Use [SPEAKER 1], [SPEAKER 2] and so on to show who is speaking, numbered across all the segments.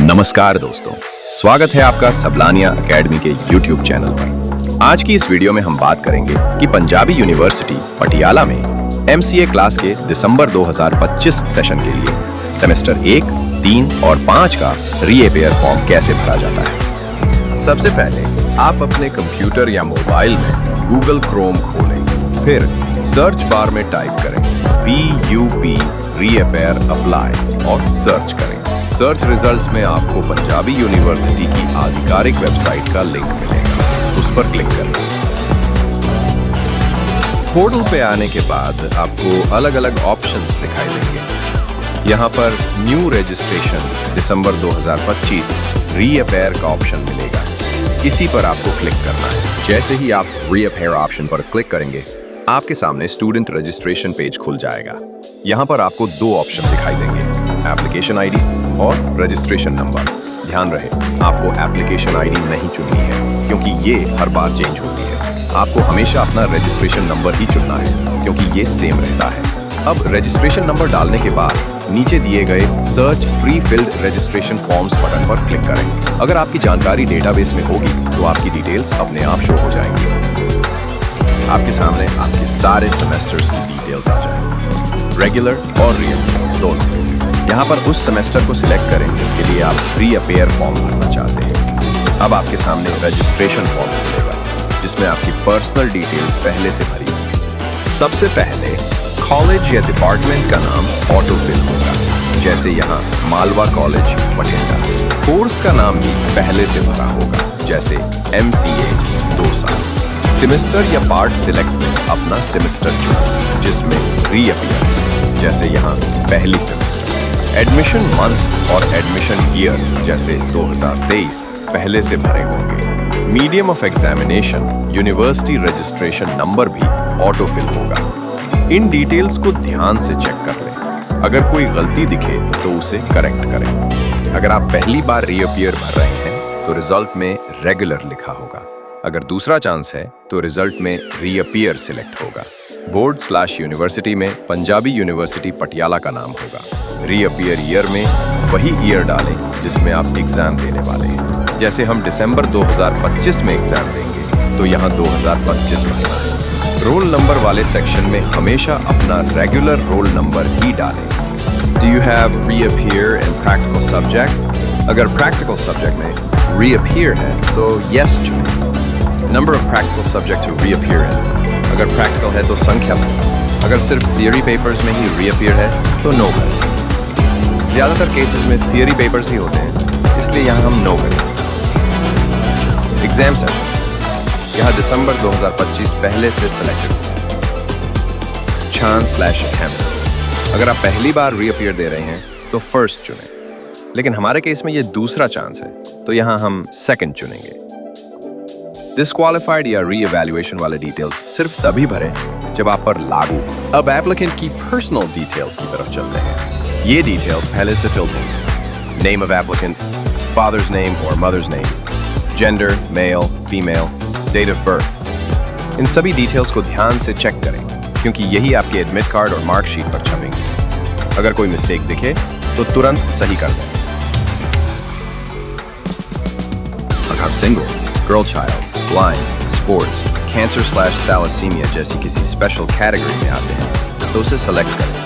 [SPEAKER 1] नमस्कार दोस्तों, स्वागत है आपका सबलानिया एकेडमी के YouTube चैनल पर। आज की इस वीडियो में हम बात करेंगे कि पंजाबी यूनिवर्सिटी पटियाला में MCA क्लास के दिसंबर 2025 सेशन के लिए सेमेस्टर 1, 3 और 5 का रीअपेयर फॉर्म कैसे भरा जाता है। सबसे पहले आप अपने कंप्यूटर या मोबाइल में Google Chrome खोलें, फिर सर्च बार में टाइप करें PUP रीअपेयर अप्लाई और सर्च करें। सर्च रिजल्ट्स में आपको पंजाबी यूनिवर्सिटी की आधिकारिक वेबसाइट का लिंक मिलेगा, उस पर क्लिक करें। पोर्टल पे आने के बाद आपको अलग अलग ऑप्शंस दिखाई देंगे। यहाँ पर न्यू रजिस्ट्रेशन दिसंबर 2025 रीअपेयर का ऑप्शन मिलेगा, इसी पर आपको क्लिक करना है। जैसे ही आप रीअपेयर ऑप्शन पर क्लिक करेंगे, आपके सामने स्टूडेंट रजिस्ट्रेशन पेज खुल जाएगा। यहाँ पर आपको दो ऑप्शन दिखाई देंगे, एप्लीकेशन आईडी और रजिस्ट्रेशन नंबर। ध्यान रहे, आपको एप्लीकेशन आईडी नहीं चुननी है क्योंकि ये हर बार चेंज होती है। आपको हमेशा अपना रजिस्ट्रेशन नंबर ही चुनना है क्योंकि ये सेम रहता है। अब रजिस्ट्रेशन नंबर डालने के बाद नीचे दिए गए search pre filled registration forms button पर क्लिक करें। अगर आपकी जानकारी डेटाबेस में होगी तो आपकी डिटेल्स अपने आप शो हो जाएंगी। आपके सामने आपके सारे सेमेस्टर्स की डिटेल्स आ जाएंगी, रेगुलर और रीअपेयर दोनों। यहाँ पर उस सेमेस्टर को सिलेक्ट करें जिसके लिए आप रीअपेयर फॉर्म भरना चाहते हैं। अब आपके सामने रजिस्ट्रेशन फॉर्म खुलेगा जिसमें आपकी पर्सनल डिटेल्स पहले से भरी होगी। सबसे पहले कॉलेज या डिपार्टमेंट का नाम ऑटो फिल होगा, जैसे यहाँ मालवा कॉलेज पटियाला। कोर्स का नाम भी पहले से भरा होगा, जैसे MCA 2 साल। सेमेस्टर या पार्ट सिलेक्ट में अपना सेमेस्टर चुनें जिसमें रीअपेयर, जैसे यहाँ पहली सेमेस्टर। एडमिशन मंथ और एडमिशन ईयर, जैसे 2023 पहले से भरे होंगे। Medium of examination, university registration number भी ऑटो फिल होगा। इन डिटेल्स को ध्यान से चेक कर लें। अगर कोई गलती दिखे तो उसे करेक्ट करें। अगर आप पहली बार रीअपेयर भर रहे हैं तो रिजल्ट में रेगुलर लिखा होगा। अगर दूसरा चांस है तो रिजल्ट में रीअपेयर सिलेक्ट होगा। बोर्ड/यूनिवर्सिटी में पंजाबी यूनिवर्सिटी पटियाला का नाम होगा। रीअपेयर ईयर में वही ईयर डालें जिसमें आप एग्जाम देने वाले हैं। जैसे हम दिसंबर 2025 में एग्जाम देंगे तो यहाँ 2025 भरना है। रोल नंबर वाले सेक्शन में हमेशा अपना रेगुलर रोल नंबर ही डालें। Do you have reappear in practical subject? अगर प्रैक्टिकल सब्जेक्ट में reappear है तो yes चुनें। Number of practical subject to reappear in, अगर प्रैक्टिकल है तो संख्या में। अगर सिर्फ थियरी पेपर्स में ही reappear है तो no करें। ज्यादातर केसेस में थियरी पेपर्स ही होते हैं, इसलिए यहाँ हम नो करें। एग्जाम सेशन यहाँ दिसंबर 2025 पहले से सिलेक्टेड होगा। चांस/अटेम्प्ट, अगर आप पहली बार रीअपेयर दे रहे हैं तो फर्स्ट चुनें, लेकिन हमारे केस में ये दूसरा चांस है तो यहाँ हम सेकंड चुनेंगे। डिस्क्वालिफाइड या रीइवैल्यूएशन वाले डिटेल्स सिर्फ तभी भरें जब आप पर लागू। अब एप्लीकेंट की पर्सनल डिटेल्स की तरफ चलते हैं। ये डिटेल्स पहले से फिल्ड होंगे। Name of applicant, father's name और mother's name, gender male female, date of birth. इन सभी डिटेल्स को ध्यान से चेक करें क्योंकि यही आपके एडमिट कार्ड और मार्कशीट पर छपेंगे। अगर कोई मिस्टेक दिखे तो तुरंत सही कर दें। अगर आप single, girl child, blind, sports, cancer thalassemia जैसी किसी स्पेशल कैटेगरी में आते हैं तो उसे सेलेक्ट करें।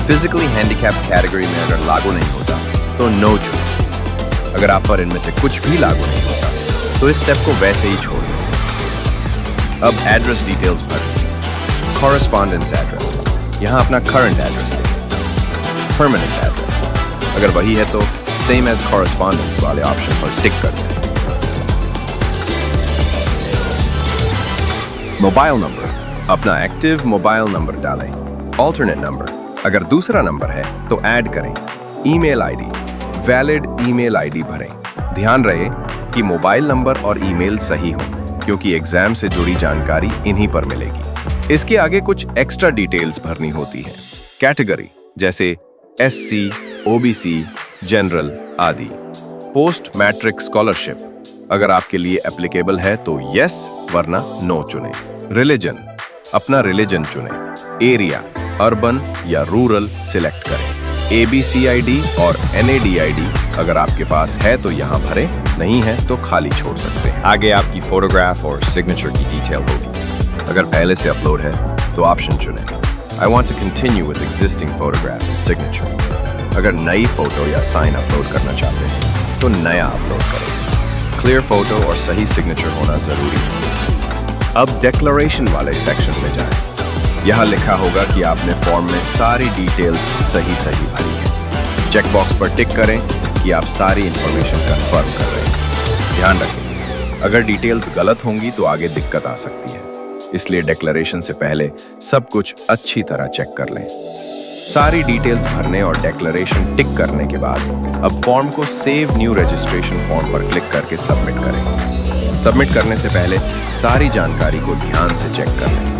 [SPEAKER 1] फिजिकली हैंडीकैप्ड कैटेगरी में अगर लागू नहीं होता तो नो चुनें। अगर आप पर इनमें से कुछ भी लागू नहीं होता तो इस स्टेप को वैसे ही छोड़ दें। अब एड्रेस डिटेल्स भरें। कॉरेस्पॉन्डेंस एड्रेस, यहाँ अपना करंट एड्रेस दें। परमानेंट एड्रेस, अगर वही है तो सेम एज कॉरेस्पॉन्डेंस वाले ऑप्शन पर टिक कर दें। मोबाइल नंबर, अपना एक्टिव मोबाइल नंबर डालें। ऑल्टरनेट नंबर, अगर दूसरा नंबर है तो ऐड करें। Email ID, valid email ID भरें। ध्यान रहे कि मोबाइल नंबर और ईमेल सही हो क्योंकि एग्जाम से जुड़ी जानकारी इन्हीं पर मिलेगी। इसके आगे कुछ एक्स्ट्रा डिटेल्स भरनी होती है। कैटेगरी जैसे SC, OBC, जनरल आदि। पोस्ट मैट्रिक स्कॉलरशिप, अगर आपके लिए एप्लीकेबल है तो यस, वरना नो चुनें। रिलीजन, अपना रिलीजन चुनें। एरिया, अर्बन या रूरल सिलेक्ट करें। ABCID और NADID अगर आपके पास है तो यहाँ भरें, नहीं है तो खाली छोड़ सकते हैं। आगे आपकी फोटोग्राफ और सिग्नेचर की डिटेल होगी। अगर पहले से अपलोड है तो ऑप्शन चुनें। I want to continue with existing photograph and signature। अगर नई फोटो या साइन अपलोड करना चाहते हैं तो नया अपलोड करें। क्लियर फोटो और सही सिग्नेचर होना जरूरी है। अब डिक्लेरेशन वाले सेक्शन में जाएं। यहाँ लिखा होगा कि आपने फॉर्म में सारी डिटेल्स सही भरी है। चेकबॉक्स पर टिक करें कि आप सारी इंफॉर्मेशन कंफर्म कर रहे हैं। ध्यान रखें, अगर डिटेल्स गलत होंगी तो आगे दिक्कत आ सकती है, इसलिए डिक्लेरेशन से पहले सब कुछ अच्छी तरह चेक कर लें। सारी डिटेल्स भरने और डिक्लेरेशन टिक करने के बाद अब फॉर्म को सेव न्यू रजिस्ट्रेशन फॉर्म पर क्लिक करके सबमिट करें। सबमिट करने से पहले सारी जानकारी को ध्यान से चेक कर लें।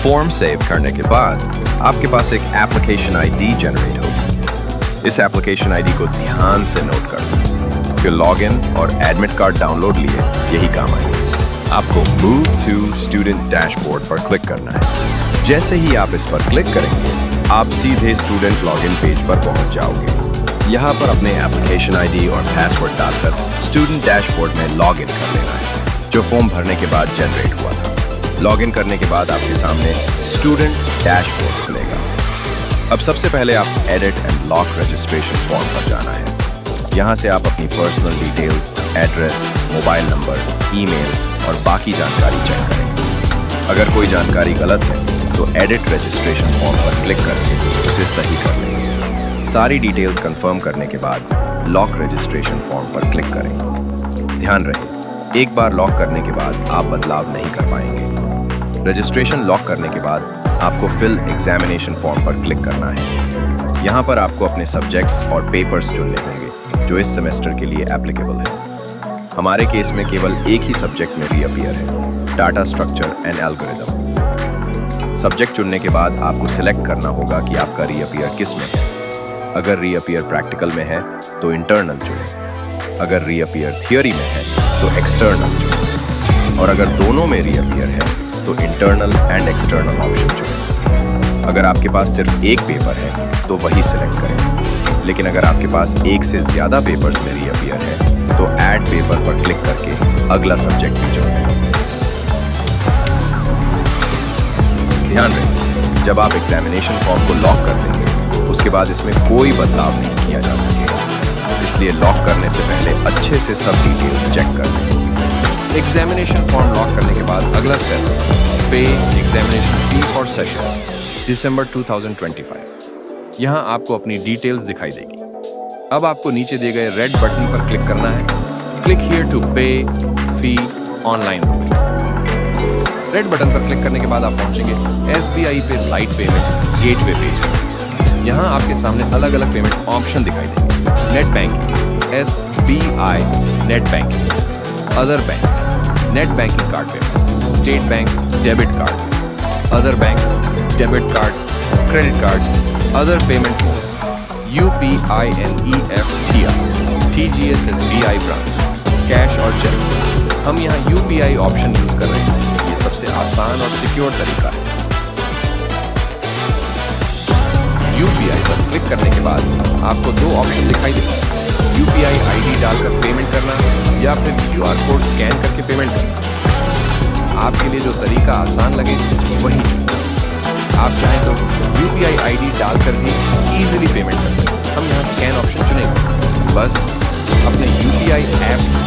[SPEAKER 1] फॉर्म सेव करने के बाद आपके पास एक एप्लीकेशन आईडी जनरेट होगी। इस एप्लीकेशन आईडी को ध्यान से नोट कर लें। फिर लॉगिन और एडमिट कार्ड डाउनलोड लिए यही काम आएगा। आपको मूव टू स्टूडेंट डैशबोर्ड पर क्लिक करना है। जैसे ही आप इस पर क्लिक करेंगे आप सीधे स्टूडेंट लॉगिन पेज पर पहुंच जाओगे। यहाँ पर अपने एप्लीकेशन आईडी और पासवर्ड डालकर स्टूडेंट डैशबोर्ड में लॉगिन कर लेना है, जो फॉर्म भरने के बाद जनरेट हुआ था। लॉगिन करने के बाद आपके सामने स्टूडेंट डैशबोर्ड खुलेगा। अब सबसे पहले आप edit and lock registration form पर जाना है। यहाँ से आप अपनी personal details, address, mobile number, email और बाकी जानकारी चेक करें। अगर कोई जानकारी गलत है तो एडिट रजिस्ट्रेशन फॉर्म पर क्लिक करके उसे सही कर लें। सारी डिटेल्स कंफर्म करने के बाद लॉक रजिस्ट्रेशन फॉर्म पर क्लिक करें। ध्यान रहे, एक बार लॉक करने के बाद आप बदलाव नहीं कर पाएंगे। रजिस्ट्रेशन लॉक करने के बाद आपको फिल एग्जामिनेशन फॉर्म पर क्लिक करना है। यहाँ पर आपको अपने सब्जेक्ट्स और पेपर्स चुनने होंगे जो इस सेमेस्टर के लिए एप्लीकेबल है। हमारे केस में केवल एक ही सब्जेक्ट में रीअपीयर है, data structure and algorithm. Subject चुनने के बाद आपको सिलेक्ट करना होगा कि आपका रीअपीयर किस में है। अगर रीअपीयर प्रैक्टिकल में है तो इंटरनल चुनें। अगर रीअपीयर थियोरी में है तो एक्सटर्नल चुनें। और अगर दोनों में रीअपीयर है तो इंटरनल एंड एक्सटर्नल ऑप्शन चुनें। अगर आपके पास सिर्फ एक पेपर है तो वही सिलेक्ट करें, लेकिन अगर आपके पास एक से ज्यादा पेपर्स में रीअपीयर है तो ऐड पेपर पर क्लिक करके अगला सब्जेक्ट भी चुनें। ध्यान रखें, जब आप एग्जामिनेशन फॉर्म को लॉक कर देंगे उसके बाद इसमें कोई बदलाव नहीं किया जा सकेगा, इसलिए लॉक करने से पहले अच्छे से सब डिटेल्स चेक कर लें। एग्जामिनेशन फॉर्म लॉक करने के बाद अगला स्टेप पे एग्जामिनेशन फी फॉर सेशन दिसंबर 2025। यहाँ आपको अपनी डिटेल्स दिखाई देगी। अब आपको नीचे दिए गए रेड बटन पर क्लिक करना है। क्लिक हियर टू पे फी ऑनलाइन। रेड बटन पर क्लिक करने के बाद आप पहुंचेंगे SBI पे लाइट पेमेंट गेटवे पेज। यहाँ आपके सामने अलग अलग पेमेंट ऑप्शन दिखाई देंगे। Net banking, SBI net banking, other bank net banking card payment, state bank debit cards, other bank debit cards, credit cards, other payment modes, UPI NEFT, TGS SBI branch, cash और check. हम यहाँ UPI option use कर रहे हैं, ये सबसे आसान और सिक्योर तरीका है। UPI पर क्लिक करने के बाद आपको दो ऑप्शन दिखाई देते हैं, UPI ID डालकर पेमेंट करना या फिर QR कोड स्कैन करके पेमेंट करना। आपके लिए जो तरीका आसान लगे वही चुनें। आप चाहें तो UPI ID डालकर भी इजीली पेमेंट कर सकते हैं। हम यहाँ स्कैन ऑप्शन चुनेंगे। बस अपने UPI ऐप से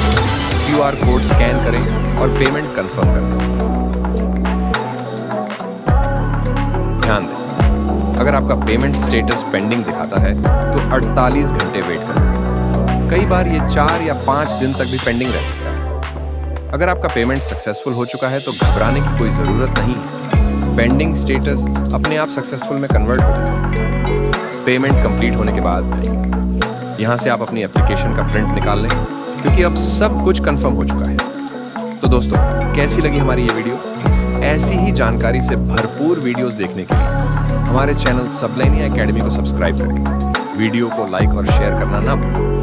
[SPEAKER 1] QR कोड स्कैन करें और पेमेंट कंफर्म कर दें। ध्यान दें, अगर आपका पेमेंट स्टेटस पेंडिंग दिखाता है तो 48 घंटे वेट करें। कई बार ये 4 या 5 दिन तक भी पेंडिंग रह सकता है। अगर आपका पेमेंट सक्सेसफुल हो चुका है तो घबराने की कोई ज़रूरत नहीं है। पेंडिंग स्टेटस अपने आप सक्सेसफुल में कन्वर्ट हो जाएगा। पेमेंट कंप्लीट होने के बाद यहाँ से आप अपनी एप्लीकेशन का प्रिंट निकाल लें, क्योंकि अब सब कुछ कंफर्म हो चुका है। तो दोस्तों, कैसी लगी हमारी ये वीडियो? ऐसी ही जानकारी से भरपूर वीडियोस देखने के लिए हमारे चैनल सबलाइनिया एकेडमी को सब्सक्राइब करें। वीडियो को लाइक और शेयर करना ना भूलें।